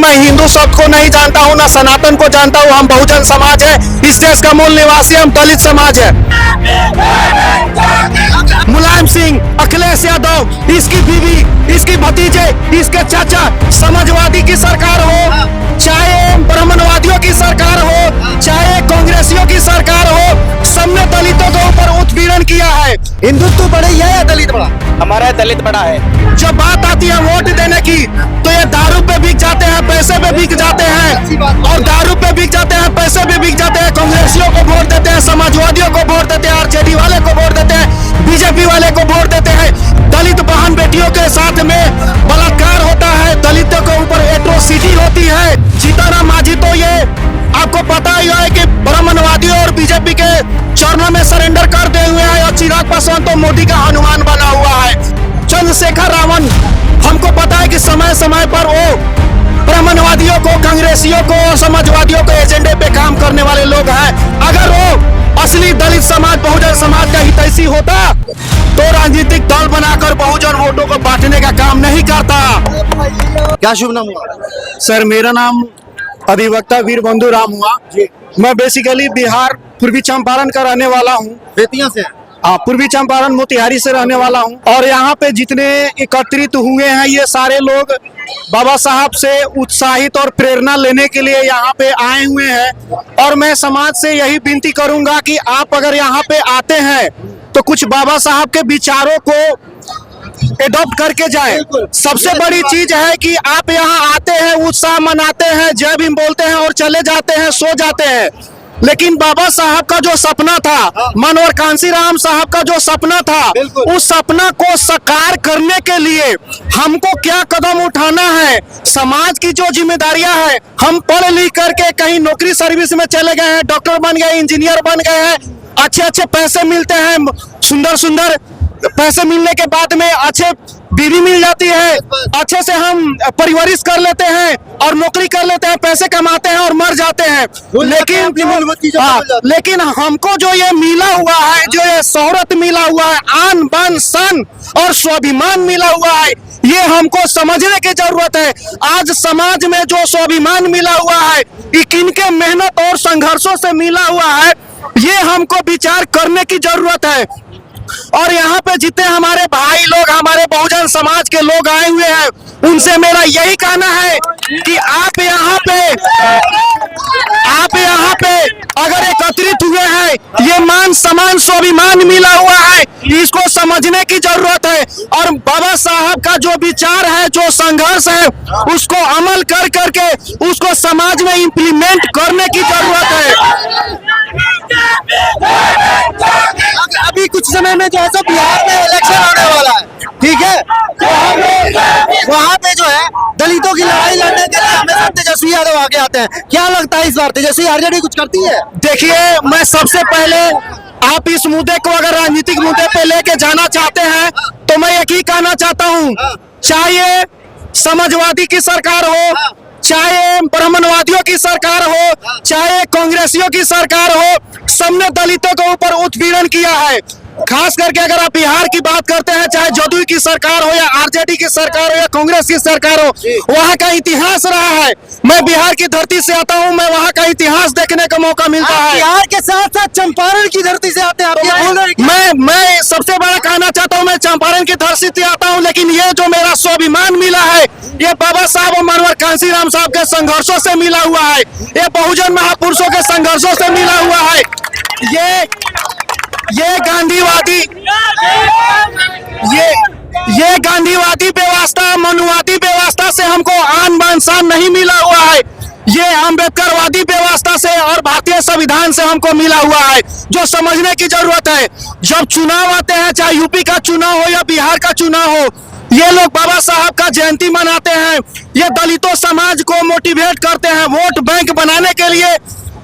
मैं हिंदू शब्द को नहीं जानता हूँ, ना सनातन को जानता हूँ। हम बहुजन समाज है, इस देश का मूल निवासी हम दलित समाज है। मुलायम सिंह, अखिलेश यादव, इसकी बीवी, इसकी भतीजे, इसके चाचा, समाजवादी की सरकार हो, चाहे ब्राह्मणवादियों की सरकार हो, चाहे कांग्रेसियों की सरकार हो, सबने दलितों के ऊपर उत्पीड़न किया है। हिंदुत्व बड़ा ही है या दलित बड़ा? हमारा दलित बड़ा है। जब बात आती है वोट देने की तो ये दारू पे बिक जाते हैं, पैसे पे बिक जाते हैं, और दारू पे बिक जाते हैं, पैसे पे बिक जाते हैं। कांग्रेसियों को वोट देते हैं, समाजवादियों को वोट देते हैं, आरजेडी वाले को वोट देते हैं, बीजेपी वाले को वोट देते हैं। दलित बहन बेटियों के साथ में बलात्कार होता है, दलितों के ऊपर एट्रोसिटी होती है। सीताराम मांझी तो ये आपको पता ही है कि ब्राह्मणवादियों और बीजेपी के चरणों में सरेंडर कर दे हुए हैं, और चिराग पासवान तो मोदी का हनुमान बना हुआ है। चंद्रशेखर रावण, हमको पता है कि समय समय पर वो ब्राह्मणवादियों को, कांग्रेसियों को और समाजवादियों के एजेंडे पे काम करने वाले लोग हैं। अगर वो असली दलित समाज, बहुजन समाज का हितैषी होता तो राजनीतिक दल बनाकर बहुजन वोटों को बांटने का काम नहीं करता। क्या शुभ नाम हुआ? सर, मेरा नाम अधिवक्ता वीर बंधु राम हुआ। मैं बेसिकली बिहार पूर्वी चंपारण का रहने वाला हूँ। बेतिया से? पूर्वी चंपारण मोतिहारी से रहने वाला हूँ। और यहाँ पे जितने एकत्रित हुए हैं ये सारे लोग बाबा साहब से उत्साहित और प्रेरणा लेने के लिए यहाँ पे आए हुए हैं। और मैं समाज से यही विनती करूंगा कि आप अगर यहाँ पे आते हैं तो कुछ बाबा साहब के विचारों को एडॉप्ट करके जाएं। सबसे बड़ी चीज है कि आप यहाँ आते हैं, उत्साह मनाते हैं, जय भीम बोलते हैं और चले जाते हैं, सो जाते हैं। लेकिन बाबा साहब का जो सपना था, मनोहर कांशीराम साहब का जो सपना था, उस सपना को साकार करने के लिए हमको क्या कदम उठाना है, समाज की जो जिम्मेदारियां है। हम पढ़ लिख करके कहीं नौकरी सर्विस में चले गए हैं, डॉक्टर बन गए, इंजीनियर बन गए हैं, अच्छे अच्छे पैसे मिलते हैं, सुंदर सुंदर पैसे मिलने के बाद में अच्छे बीवी मिल जाती है, अच्छे से हम परवरिश कर लेते हैं और नौकरी कर लेते हैं, पैसे कमाते हैं और मर जाते हैं। लेकिन हमको जो ये मिला हुआ है, जो ये शोहरत मिला हुआ है, आन बान शान और स्वाभिमान मिला हुआ है, ये हमको समझने की जरूरत है। आज समाज में जो स्वाभिमान मिला हुआ है, ये किनके मेहनत और संघर्षों से मिला हुआ है, ये हमको विचार करने की जरूरत है। और यहाँ पे जितने हमारे भाई लोग, हमारे बहुजन समाज के लोग आए हुए हैं, उनसे मेरा यही कहना है कि आप यहाँ पे अगर एकत्रित हुए हैं, ये मान सम्मान स्वाभिमान मिला हुआ है, इसको समझने की जरूरत है। और बाबा साहब का जो विचार है, जो संघर्ष है, उसको अमल कर करके उसको समाज में इम्प्लीमेंट करने की जरूरत है। अभी कुछ समय में जो है सो बिहार में इलेक्शन होने वाला है, ठीक है? वहाँ पे जो है दलितों की लड़ाई लड़ने के लिए हमेशा तेजस्वी यादव आगे आते हैं। क्या लगता है इस बार तेजस्वी आरजेडी कुछ करती है? देखिए, मैं सबसे पहले आप इस मुद्दे को अगर राजनीतिक मुद्दे पे लेके जाना चाहते हैं तो मैं एक ही कहना चाहता हूँ, चाहे समाजवादी की सरकार हो, चाहे ब्राह्मणवादियों की सरकार हो, चाहे कांग्रेसियों की सरकार हो, सबने दलितों के ऊपर उत्पीड़न किया है। खास करके अगर आप बिहार की बात करते हैं, चाहे जदयू की सरकार हो या आरजेडी की सरकार हो या कांग्रेस की सरकार हो, वहाँ का इतिहास रहा है। मैं बिहार की धरती से आता हूँ, मैं वहाँ का इतिहास देखने का मौका मिलता है। बिहार के साथ साथ चंपारण की धरती से आते हैं, आप ये बोल रहे हैं? मैं सबसे बड़ा कहना चाहता हूँ, मैं चंपारण की धरती से आता हूँ, लेकिन ये जो मेरा स्वाभिमान मिला है, ये बाबा साहब और मनोहर कांशीराम साहब के संघर्षों से मिला हुआ है, ये बहुजन महापुरुषों के संघर्षों से मिला हुआ है। ये गांधीवादी व्यवस्था, मनुवादी व्यवस्था से हमको आन बान शान नहीं मिला हुआ है। ये अम्बेडकरवादी व्यवस्था से और भारतीय संविधान से हमको मिला हुआ है, जो समझने की जरूरत है। जब चुनाव आते हैं, चाहे यूपी का चुनाव हो या बिहार का चुनाव हो, ये लोग बाबा साहब का जयंती मनाते हैं, ये दलितों समाज को मोटिवेट करते हैं, वोट बैंक बनाने के लिए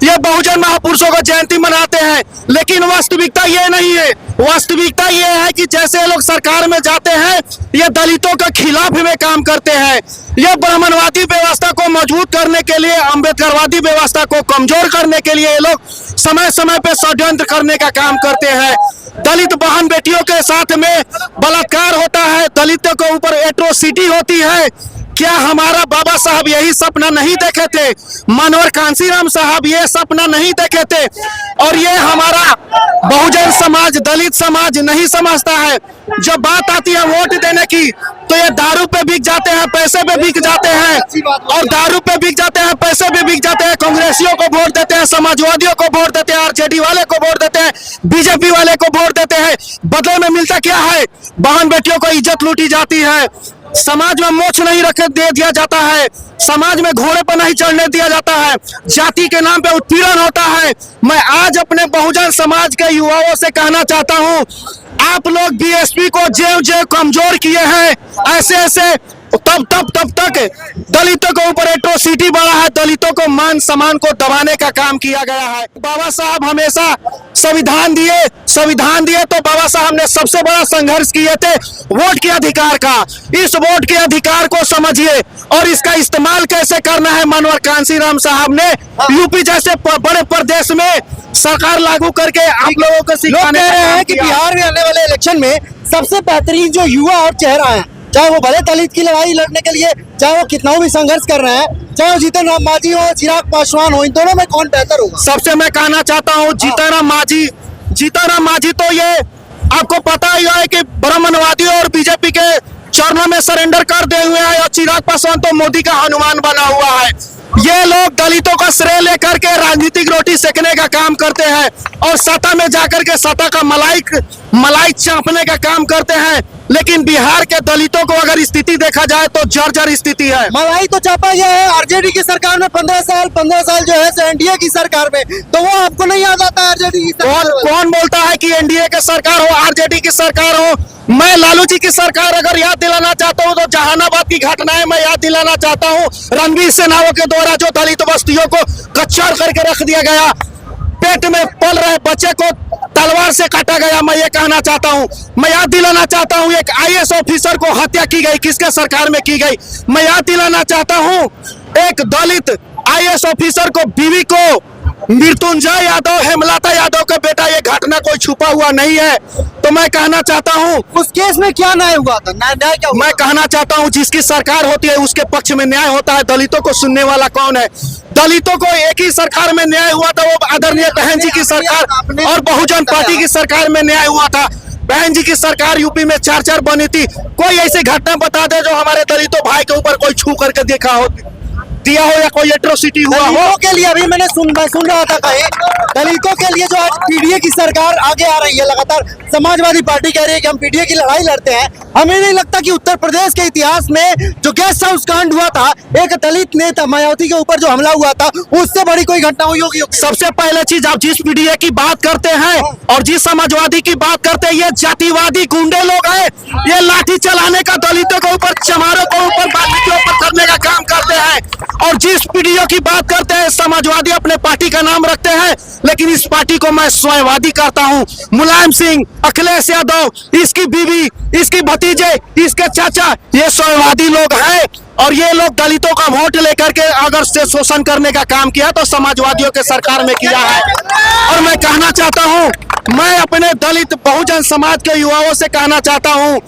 ये बहुजन महापुरुषों को जयंती मनाते हैं। लेकिन वास्तविकता ये नहीं है। वास्तविकता ये है कि जैसे ये लोग सरकार में जाते हैं, ये दलितों के खिलाफ में काम करते हैं। ये ब्राह्मणवादी व्यवस्था को मजबूत करने के लिए, अम्बेडकरवादी व्यवस्था को कमजोर करने के लिए ये लोग समय समय पे षड्यंत्र करने का काम करते हैं। दलित बहन बेटियों के साथ में बलात्कार होता है, दलितों के ऊपर एट्रोसिटी होती है, क्या हमारा बाबा साहब यही सपना नहीं देखे थे? मनोहर कांशीराम साहब ये सपना नहीं देखे थे? और ये हमारा बहुजन समाज, दलित समाज नहीं समझता है। जब बात आती है वोट देने की तो ये दारू पे बिक जाते हैं, पैसे पे बिक जाते हैं, और दारू पे बिक जाते हैं, पैसे पे बिक जाते हैं। कांग्रेसियों को वोट देते हैं, समाजवादियों को वोट देते हैं, आरजेडी वाले को वोट देते हैं, बीजेपी वाले को वोट देते हैं। बदले में मिलता क्या है? बहन बेटियों को इज्जत लूटी जाती है, समाज में मोक्ष नहीं दे दिया जाता है, समाज में घोड़े पर नहीं चढ़ने दिया जाता है, जाति के नाम पे उत्पीड़न होता है। मैं आज अपने बहुजन समाज के युवाओं से कहना चाहता हूं, आप लोग बीएसपी को ज्यों-ज्यों कमजोर किए हैं, ऐसे तब तक दलितों के ऊपर एट्रोसिटी बढ़ा है, दलितों को मान सम्मान को दबाने का काम किया गया है। बाबा साहब हमेशा संविधान दिए तो बाबा साहब ने सबसे बड़ा संघर्ष किए थे वोट के अधिकार का। इस वोट के अधिकार को समझिए और इसका इस्तेमाल कैसे करना है मनोहर कांशीराम साहब ने यूपी जैसे बड़े प्रदेश में सरकार लागू करके आप लोगों को सिखाने कह रहे हैं कि बिहार में आने वाले इलेक्शन में सबसे बेहतरीन जो युवा और चेहरा है, चाहे वो भले दलित की लड़ाई लड़ने के लिए, चाहे वो कितना भी संघर्ष कर रहे हैं, चाहे वो जीतन राम मांझी हो, चिराग पासवान हो, इन दोनों में कौन बेहतर होगा? सबसे मैं कहना चाहता हूँ जीतन राम मांझी तो ये आपको पता ही है कि ब्राह्मणवादी और बीजेपी के चरणों में सरेंडर कर दे हुए हैं, और चिराग पासवान तो मोदी का हनुमान बना हुआ है। ये लोग दलितों का श्रेय लेकर के राजनीतिक रोटी सेकने का काम करते हैं और सत्ता में जाकर के सत्ता का मलाई चापने का काम करते हैं। लेकिन बिहार के दलितों को अगर स्थिति देखा जाए तो जर्जर स्थिति है। मलाई तो चापा गया है आरजेडी की सरकार में 15 साल जो है एनडीए की सरकार में, तो वो आपको नहीं याद आता आरजेडी की सरकार? कौन बोलता है कि एनडीए की सरकार हो, आरजेडी की सरकार हो? मैं लालू जी की सरकार अगर याद दिलाना चाहता हूं तो जहानाबाद की घटनाएं मैं याद दिलाना चाहता हूं। रणवीर सेनाओं के द्वारा जो दलित बस्तियों को कच्चर करके रख दिया गया, पेट में पल रहे बच्चे को तलवार से काटा गया, मैं ये कहना चाहता हूं। मैं याद दिलाना चाहता हूं एक आईएएस ऑफिसर को हत्या की गई, किसके सरकार में की गई? मैं याद दिलाना चाहता हूं एक दलित आईएएस ऑफिसर को, बीवी को, मृत्युंजय यादव, हेमलता यादव का बेटा, ये घटना कोई छुपा हुआ नहीं है। तो मैं कहना चाहता हूं उस केस में क्या न्याय हुआ था? न्याय क्या हुआ? मैं कहना चाहता हूं जिसकी सरकार होती है उसके पक्ष में न्याय होता है। दलितों को सुनने वाला कौन है? दलितों को एक ही सरकार में न्याय हुआ था, वो आदरणीय बहन जी की सरकार और बहुजन पार्टी की सरकार में न्याय हुआ था। बहन जी की सरकार यूपी में 4 बनी थी। कोई ऐसी घटना बता दे जो हमारे दलितों भाई के ऊपर कोई छू करके देखा हो, दिया हो, या कोई एट्रोसिटी हुआ हो। दलितों के लिए अभी मैं सुन रहा था कहीं दलितों के लिए जो आज पीडीए की सरकार आगे आ रही है, लगातार समाजवादी पार्टी कह रही है कि हम पीडीए की लड़ाई लड़ते हैं। हमें नहीं लगता कि उत्तर प्रदेश के इतिहास में जो गेस्ट हाउस कांड हुआ था, एक दलित नेता मायावती के ऊपर जो हमला हुआ था, उससे बड़ी कोई घटना हुई होगी? सबसे पहले चीज, आप जिस पीडीए की बात करते हैं और जिस समाजवादी की बात करते हैं, ये जातिवादी गुंडे लोग हैं। ये लाठी चलाने का दलितों के ऊपर, चमारों के ऊपर, बाल्टी के ऊपर करने का काम करते हैं। और जिस पीडीओ की बात करते हैं, समाजवादी अपने पार्टी का नाम रखते हैं, लेकिन इस पार्टी को मैं स्वयंवादी कहता हूं। मुलायम सिंह, अखिलेश यादव, इसकी बीवी, इसकी भतीजे, इसके चाचा, ये स्वयंवादी लोग हैं। और ये लोग दलितों का वोट लेकर के अगर से शोषण करने का काम किया तो समाजवादियों के सरकार में किया है। और मैं कहना चाहता हूं, मैं अपने दलित बहुजन समाज के युवाओं से कहना चाहता हूं,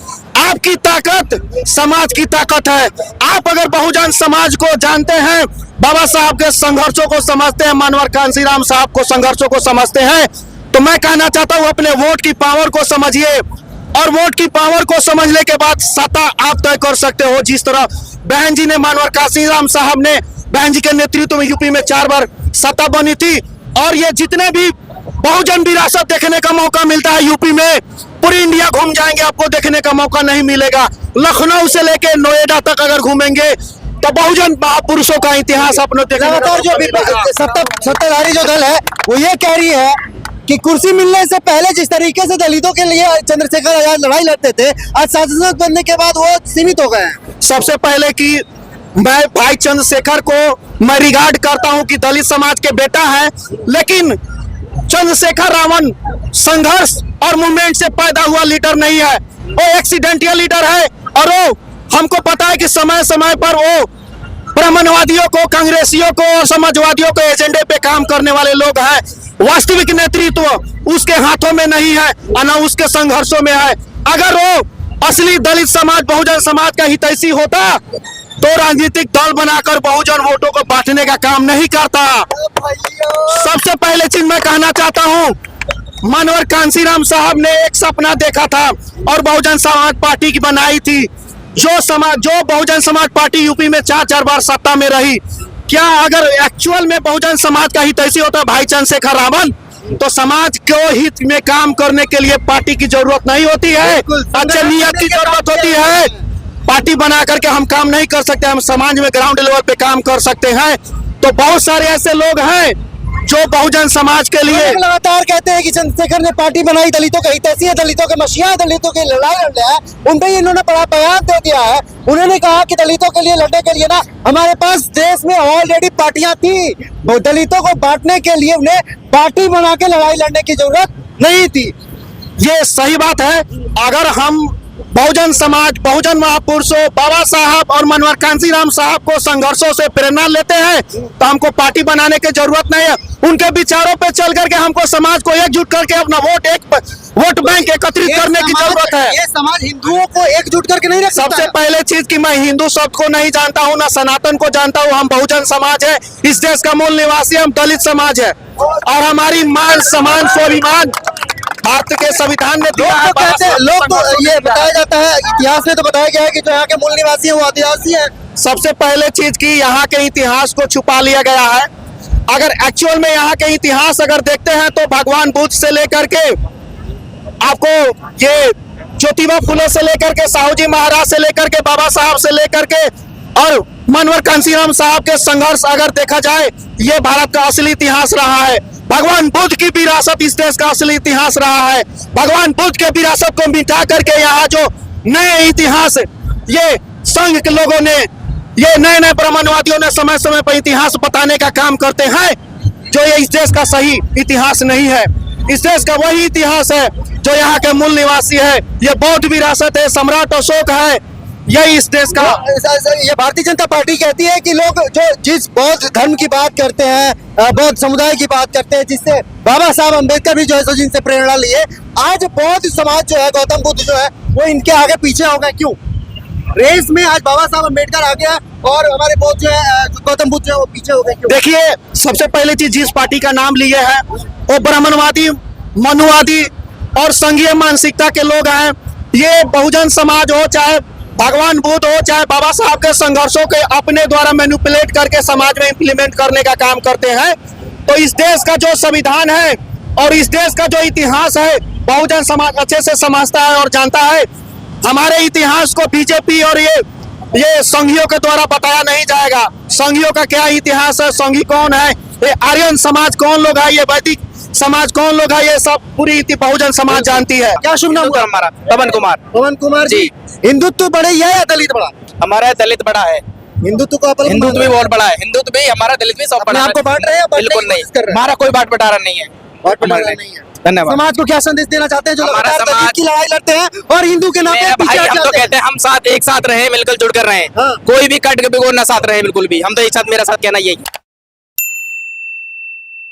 आपकी ताकत समाज की ताकत है। आप अगर बहुजन समाज को जानते हैं, बाबा साहब के संघर्षों को समझते हैं, मनोहर कांशीराम साहब को संघर्षों को समझते हैं, तो मैं कहना चाहता हूं अपने वोट की पावर को समझिए। और वोट की पावर को समझने के बाद सत्ता आप तय कर सकते हो। जिस तरह बहन जी ने, मनोहर कांशीराम साहब ने, बहन जी के नेतृत्व में यूपी में 4 बार सत्ता बनी थी। और ये जितने भी बहुजन विरासत देखने का मौका मिलता है यूपी में, पूरी इंडिया घूम जाएंगे, आपको देखने का मौका नहीं मिलेगा। लखनऊ से लेके नोएडा तक अगर घूमेंगे तो बहुजन महापुरुषों का इतिहास अपने लगातार जो सत्ताधारी जो दल है वो ये कह रही है कि कुर्सी मिलने से पहले जिस तरीके से दलितों के लिए चंद्रशेखर आजाद लड़ाई लड़ते थे, आज सांसद बनने के बाद वो सीमित हो गए हैं। सबसे पहले कि मैं भाई चंद्रशेखर को मैं रिगार्ड करता हूं कि दलित समाज के बेटा है, लेकिन चंद्रशेखर रावण संघर्ष और मूवमेंट से पैदा हुआ लीडर नहीं है, वो एक्सीडेंटल लीडर है। और वो हमको पता है कि समय समय पर वो ब्राह्मणवादियों को, कांग्रेसियों को और समाजवादियों के एजेंडे पे काम करने वाले लोग हैं। वास्तविक नेतृत्व उसके हाथों में नहीं है, न उसके संघर्षों में है। अगर वो असली दलित समाज, बहुजन समाज का हितैषी होता तो राजनीतिक दल बनाकर बहुजन वोटों को बांटने का काम नहीं करता। सबसे पहले चीज मैं कहना चाहता हूं, मनोहर कांसीराम साहब ने एक सपना देखा था और बहुजन समाज पार्टी की बनाई थी। जो बहुजन समाज पार्टी यूपी में 4 बार सत्ता में रही, क्या अगर एक्चुअल में बहुजन समाज का हित ऐसी होता भाई चंद्रशेखर रावण, तो समाज को हित में काम करने के लिए पार्टी की जरूरत नहीं होती है, अच्छे नियत की जरूरत होती है। पार्टी बना करके हम काम नहीं कर सकते, हम समाज में ग्राउंड लेवल पे काम कर सकते हैं। तो बहुत सारे ऐसे लोग हैं जो बहुजन समाज के लिए लगातार कहते हैं कि चंद्रशेखर ने पार्टी बनाई दलितों के हितैषी है, दलितों के मसीहा है, दलितों की लड़ाई लड़ रहा है। उन पे इन्होंने बड़ा बयान दे दिया है। उन्होंने कहा कि दलितों के लिए लड़ने के लिए ना हमारे पास देश में ऑलरेडी पार्टियां थी, वो दलितों को बांटने के लिए उन्हें पार्टी बना के लड़ाई लड़ने की जरूरत नहीं थी। ये सही बात है। अगर हम बहुजन समाज, बहुजन महापुरुषों बाबा साहब और मनोहर कांसीराम साहब को संघर्षों से प्रेरणा लेते हैं तो हमको पार्टी बनाने की जरूरत नहीं है। उनके विचारों पे चल करके हमको समाज को एकजुट करके अपना वोट बैंक एकत्रित करने की जरूरत है। ये समाज हिंदुओं को एकजुट करके नहीं रख सकता। सबसे पहले चीज कि मैं हिंदू शब्द को नहीं जानता हूँ, ना सनातन को जानता हूँ। हम बहुजन समाज है, इस देश का मूल निवासी हम दलित समाज है और हमारी मान सम्मान स्वाभिमान भारत के संविधान में दिया है। लोग तो ये बताया जाता है, इतिहास में तो बताया गया है कि जो यहाँ के मूल निवासी है वो आदिवासी है। सबसे पहले चीज की यहाँ के इतिहास को छुपा लिया गया है। अगर एक्चुअल में यहाँ के इतिहास अगर देखते हैं तो भगवान बुद्ध से लेकर के आपको ये ज्योतिबा फुले से लेकर के साहू जी महाराज से लेकर के बाबा साहब से लेकर के और मनोहर कांसीराम साहब के संघर्ष अगर देखा जाए, ये भारत का असली इतिहास रहा है। भगवान बुद्ध की विरासत इस देश का असली इतिहास रहा है। भगवान बुद्ध के विरासत को मिटा करके यहाँ जो नए इतिहास ये संघ के लोगों ने, ये नए नए ब्राह्मणवादियों ने समय समय पर इतिहास बताने का काम करते हैं, जो ये इस देश का सही इतिहास नहीं है। इस देश का वही इतिहास है जो यहाँ के मूल निवासी है। ये बौद्ध विरासत है, सम्राट अशोक है, यही इस देश का। ये भारतीय जनता पार्टी कहती है कि लोग जो जिस बौद्ध धर्म की बात करते हैं, बौद्ध समुदाय की बात करते हैं, जिससे बाबा साहब अम्बेडकर भी जो है सो जिनसे प्रेरणा लिए, आज बौद्ध समाज जो है, गौतम बुद्ध जो है वो इनके आगे पीछे हो गए। क्यों रेस में आज बाबा साहब अम्बेडकर आ गया और हमारे बौद्ध जो है गौतम बुद्ध जो है वो पीछे हो गए? क्यों? देखिए, सबसे पहले चीज जिस पार्टी का नाम लिए है वो ब्राह्मणवादी, मनुवादी और संघीय मानसिकता के लोग हैं। ये बहुजन समाज हो, चाहे भगवान बुद्ध हो, चाहे बाबा साहब के संघर्षों के अपने द्वारा मैनिपुलेट करके समाज में इंप्लीमेंट करने का काम करते हैं। तो इस देश का जो संविधान है और इस देश का जो इतिहास है, बहुजन समाज अच्छे से समझता है और जानता है। हमारे इतिहास को बीजेपी और ये संघियों के द्वारा बताया नहीं जाएगा। संघियों का क्या इतिहास है, संघी कौन है, ये आर्यन समाज कौन लोग है, ये वैदिक समाज कौन लोग है, ये सब पूरी बहुजन समाज जानती है। क्या शुभ नाम हमारा पवन कुमार। पवन कुमार जी, हिंदुत्व बड़े ही है या दलित बड़ा? हमारा दलित बड़ा है। हिंदुत्व को हिंदुत्व भी बहुत बड़ा है, हिंदुत्व भी हमारा, दलित भी सब बड़ा है। आपको बांट रहे हैं? बिल्कुल नहीं, हमारा कोई बांट बटारा नहीं है। नहीं है। धन्यवाद। समाज को क्या संदेश देना चाहते हैं जो हमारा लगातार समाज दलित की लड़ाई लड़ते हैं और हिंदू के नाम पे भाई पीछे हट हम तो जाते हैं? कहते हैं हम साथ एक साथ रहे, मिलकर जुड़ कर रहे। हाँ। कोई भी कट के बिगोड़ ना साथ रहे, बिल्कुल भी। हम तो एक साथ, मेरा साथ कहना यही।